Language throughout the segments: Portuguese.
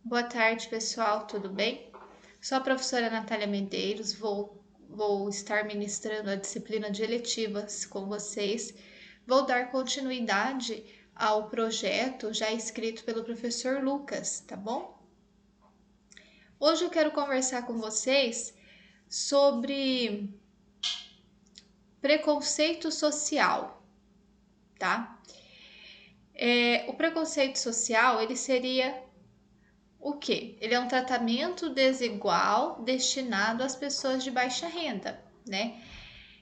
Boa tarde, pessoal, tudo bem? Sou a professora Natália Medeiros, vou estar ministrando a disciplina de eletivas com vocês. Vou dar continuidade ao projeto já escrito pelo professor Lucas, tá bom? Hoje eu quero conversar com vocês sobre preconceito social, tá? O preconceito social, ele seria o quê? Ele é um tratamento desigual destinado às pessoas de baixa renda, né?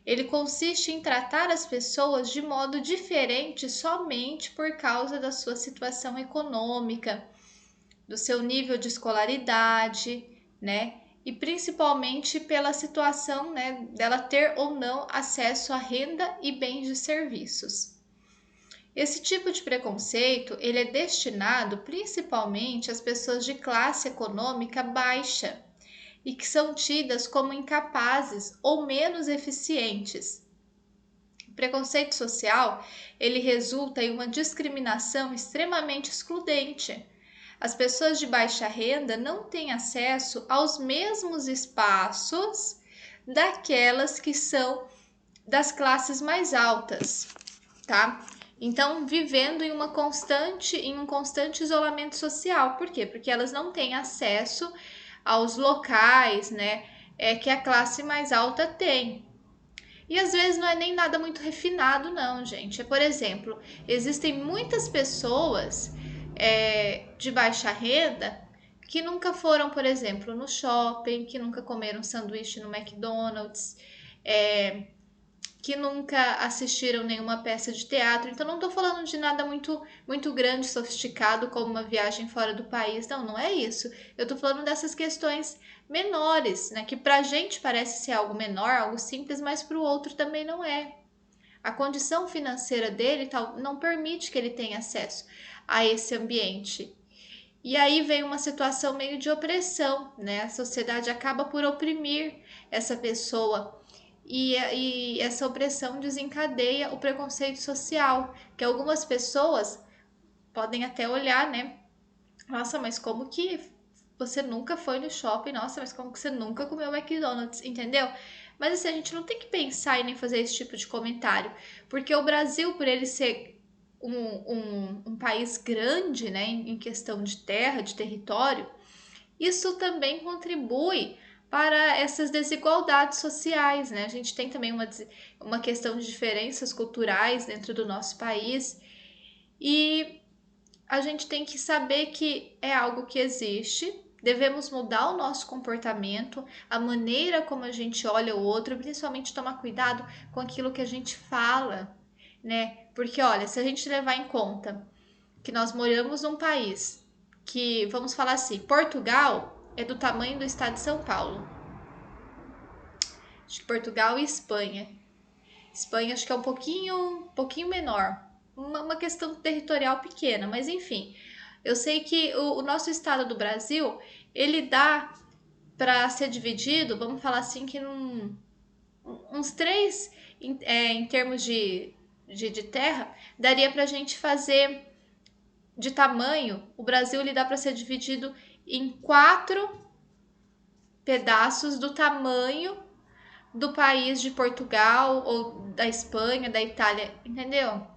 Ele consiste em tratar as pessoas de modo diferente somente por causa da sua situação econômica, do seu nível de escolaridade, né? E principalmente pela situação, né, dela ter ou não acesso à renda e bens de serviços. Esse tipo de preconceito, ele é destinado principalmente às pessoas de classe econômica baixa e que são tidas como incapazes ou menos eficientes. O preconceito social, ele resulta em uma discriminação extremamente excludente. As pessoas de baixa renda não têm acesso aos mesmos espaços daquelas que são das classes mais altas, tá? Então, vivendo em um constante isolamento social. Por quê? Porque elas não têm acesso aos locais, né, que a classe mais alta tem. E às vezes não é nem nada muito refinado, não, gente. Por exemplo, existem muitas pessoas de baixa renda que nunca foram, por exemplo, no shopping, que nunca comeram sanduíche no McDonald's, é, que nunca assistiram nenhuma peça de teatro. Então não estou falando de nada muito grande, sofisticado, como uma viagem fora do país. Não, não é isso. Eu estou falando dessas questões menores, né? Que para a gente parece ser algo menor, algo simples, mas para o outro também não é. A condição financeira dele tal, não permite que ele tenha acesso a esse ambiente. E aí vem uma situação meio de opressão, né? A sociedade acaba por oprimir essa pessoa e essa opressão desencadeia o preconceito social, que algumas pessoas podem até olhar, né? Nossa, mas como que você nunca foi no shopping? Nossa, mas como que você nunca comeu McDonald's? Entendeu? Mas assim, a gente não tem que pensar e nem fazer esse tipo de comentário, porque o Brasil, por ele ser um país grande, né, em questão de terra, de território, isso também contribui para essas desigualdades sociais, né? A gente tem também uma questão de diferenças culturais dentro do nosso país e a gente tem que saber que é algo que existe, devemos mudar o nosso comportamento, a maneira como a gente olha o outro, principalmente tomar cuidado com aquilo que a gente fala, né? Porque olha, se a gente levar em conta que nós moramos num país que, vamos falar assim, Portugal é do tamanho do estado de São Paulo. Acho que Portugal e Espanha. Espanha acho que é um pouquinho menor. Uma questão territorial pequena, mas enfim. Eu sei que o nosso estado do Brasil, ele dá para ser dividido, vamos falar assim, que uns três, em termos de terra, daria para a gente fazer de tamanho, o Brasil ele dá para ser dividido em quatro pedaços do tamanho do país de Portugal ou da Espanha, da Itália, entendeu?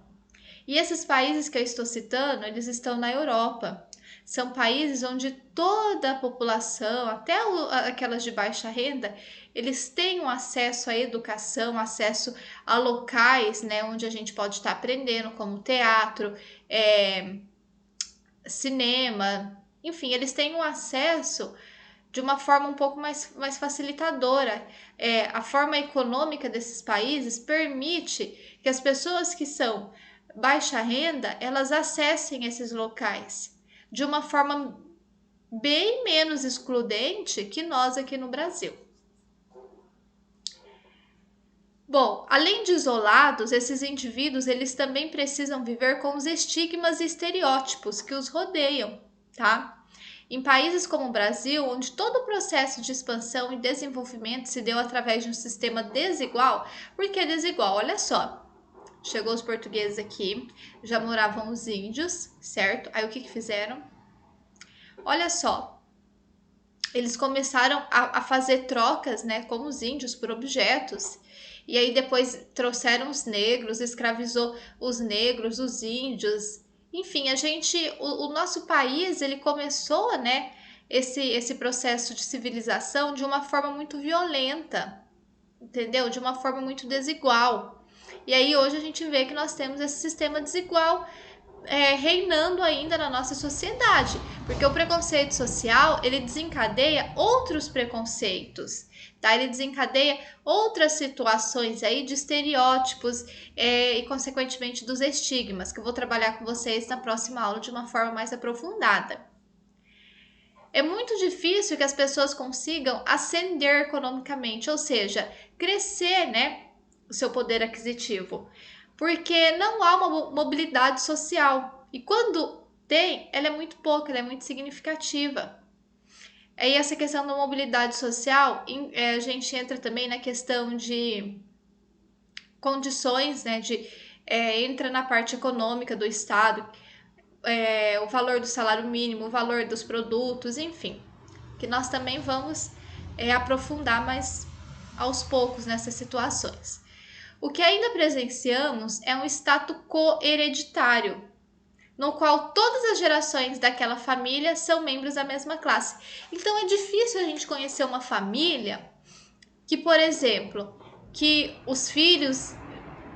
E esses países que eu estou citando, eles estão na Europa. São países onde toda a população, até aquelas de baixa renda, eles têm um acesso à educação, acesso a locais, né, onde a gente pode estar aprendendo, como teatro, cinema, enfim, eles têm um acesso de uma forma um pouco mais facilitadora. A forma econômica desses países permite que as pessoas que são baixa renda, elas acessem esses locais de uma forma bem menos excludente que nós aqui no Brasil. Bom, além de isolados, esses indivíduos eles também precisam viver com os estigmas e estereótipos que os rodeiam, tá? Em países como o Brasil, onde todo o processo de expansão e desenvolvimento se deu através de um sistema desigual, por que desigual? Olha só, chegou os portugueses aqui, já moravam os índios, certo? Aí o que fizeram? Olha só, eles começaram a fazer trocas, né, com os índios por objetos. E aí depois trouxeram os negros, escravizou os negros, os índios. Enfim, o nosso país, ele começou, né, esse processo de civilização de uma forma muito violenta, entendeu? De uma forma muito desigual. E aí hoje a gente vê que nós temos esse sistema desigual reinando ainda na nossa sociedade, porque o preconceito social ele desencadeia outros preconceitos, tá? Ele desencadeia outras situações aí de estereótipos e consequentemente dos estigmas, que eu vou trabalhar com vocês na próxima aula de uma forma mais aprofundada. É muito difícil que as pessoas consigam ascender economicamente, ou seja, crescer, né, o seu poder aquisitivo, porque não há uma mobilidade social. E quando tem, ela é muito pouca, ela é muito significativa. E essa questão da mobilidade social, a gente entra também na questão de condições, né, entra na parte econômica do Estado, o valor do salário mínimo, o valor dos produtos, enfim, que nós também vamos aprofundar mais aos poucos nessas situações. O que ainda presenciamos é um status quo hereditário, no qual todas as gerações daquela família são membros da mesma classe. Então é difícil a gente conhecer uma família que, por exemplo, que os filhos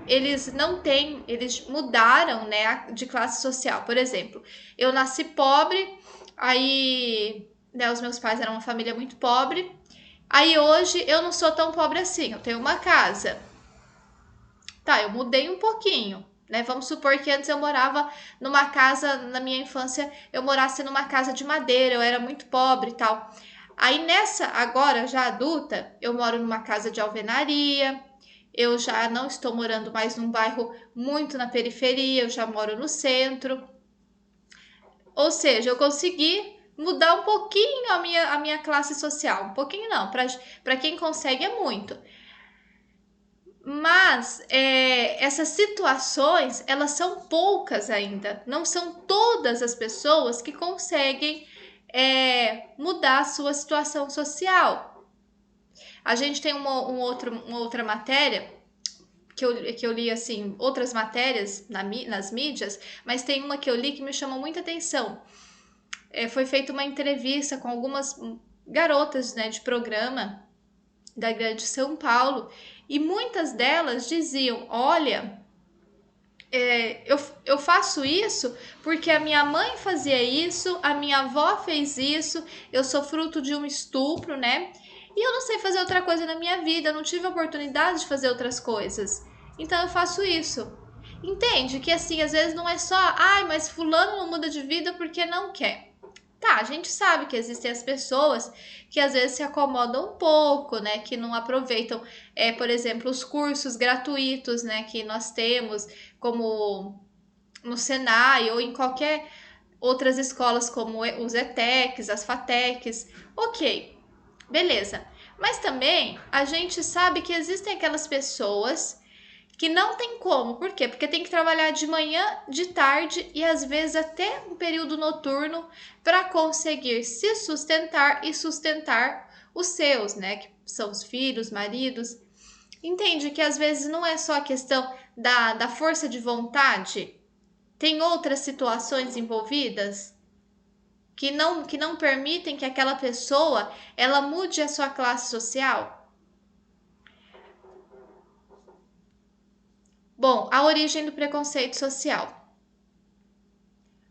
eles não têm, eles mudaram, né, de classe social. Por exemplo, eu nasci pobre, aí, né, os meus pais eram uma família muito pobre. Aí hoje eu não sou tão pobre assim, eu tenho uma casa. Tá, eu mudei um pouquinho, né? Vamos supor que antes eu morava numa casa, na minha infância, eu morasse numa casa de madeira, eu era muito pobre e tal. Aí agora já adulta, eu moro numa casa de alvenaria, eu já não estou morando mais num bairro muito na periferia, eu já moro no centro. Ou seja, eu consegui mudar um pouquinho a minha classe social. Um pouquinho não, para quem consegue é muito. Mas essas situações, elas são poucas ainda. Não são todas as pessoas que conseguem mudar a sua situação social. A gente tem uma outra matéria que eu li, assim, outras matérias nas mídias, mas tem uma que eu li que me chamou muita atenção. Foi feita uma entrevista com algumas garotas, né, de programa da Grande São Paulo, e muitas delas diziam: olha, eu faço isso porque a minha mãe fazia isso, a minha avó fez isso, eu sou fruto de um estupro, né? E eu não sei fazer outra coisa na minha vida, eu não tive a oportunidade de fazer outras coisas. Então eu faço isso. Entende que assim, às vezes não é só, ai, mas fulano não muda de vida porque não quer. Tá, a gente sabe que existem as pessoas que às vezes se acomodam um pouco, né? Que não aproveitam, por exemplo, os cursos gratuitos, né? Que nós temos, como no Senai ou em qualquer outras escolas, como os ETECs, as FATECs. Ok, beleza. Mas também a gente sabe que existem aquelas pessoas que não tem como. Por quê? Porque tem que trabalhar de manhã, de tarde e às vezes até um período noturno para conseguir se sustentar e sustentar os seus, né? Que são os filhos, maridos. Entende que às vezes não é só a questão da força de vontade, tem outras situações envolvidas que não permitem que aquela pessoa ela mude a sua classe social. Bom, a origem do preconceito social.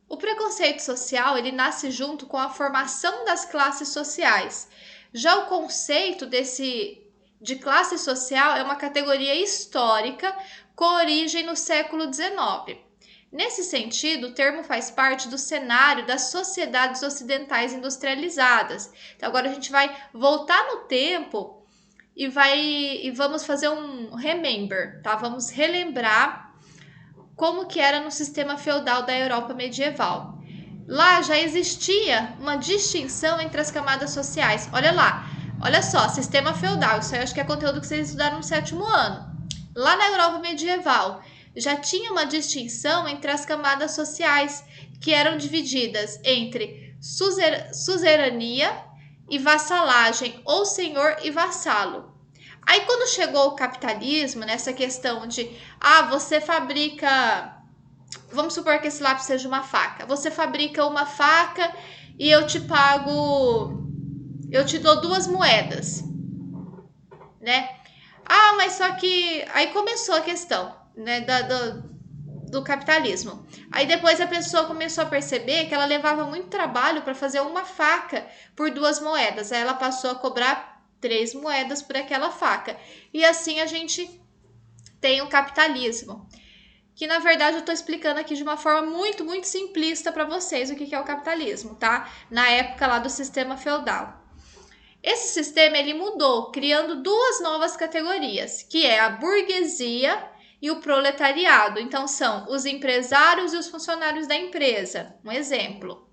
O preconceito social, ele nasce junto com a formação das classes sociais. Já o conceito de classe social é uma categoria histórica com origem no século XIX. Nesse sentido, o termo faz parte do cenário das sociedades ocidentais industrializadas. Então, agora a gente vai voltar no tempo e vamos fazer um remember, tá? Vamos relembrar como que era no sistema feudal da Europa medieval. Lá já existia uma distinção entre as camadas sociais. Olha lá, olha só, sistema feudal, isso aí eu acho que é conteúdo que vocês estudaram no 7º ano. Lá na Europa medieval já tinha uma distinção entre as camadas sociais, que eram divididas entre suzerania e vassalagem, ou senhor e vassalo. Aí quando chegou o capitalismo, nessa questão de, você fabrica, vamos supor que esse lápis seja uma faca. Você fabrica uma faca e eu te dou 2 moedas, né? Mas só que aí começou a questão, né, do capitalismo. Aí depois a pessoa começou a perceber que ela levava muito trabalho para fazer uma faca por 2 moedas. Aí ela passou a cobrar 3 moedas por aquela faca. E assim a gente tem o capitalismo. Que na verdade eu estou explicando aqui de uma forma muito, muito simplista para vocês o que é o capitalismo, tá? Na época lá do sistema feudal. Esse sistema ele mudou, criando 2 novas categorias, que é a burguesia e o proletariado. Então são os empresários e os funcionários da empresa. Um exemplo.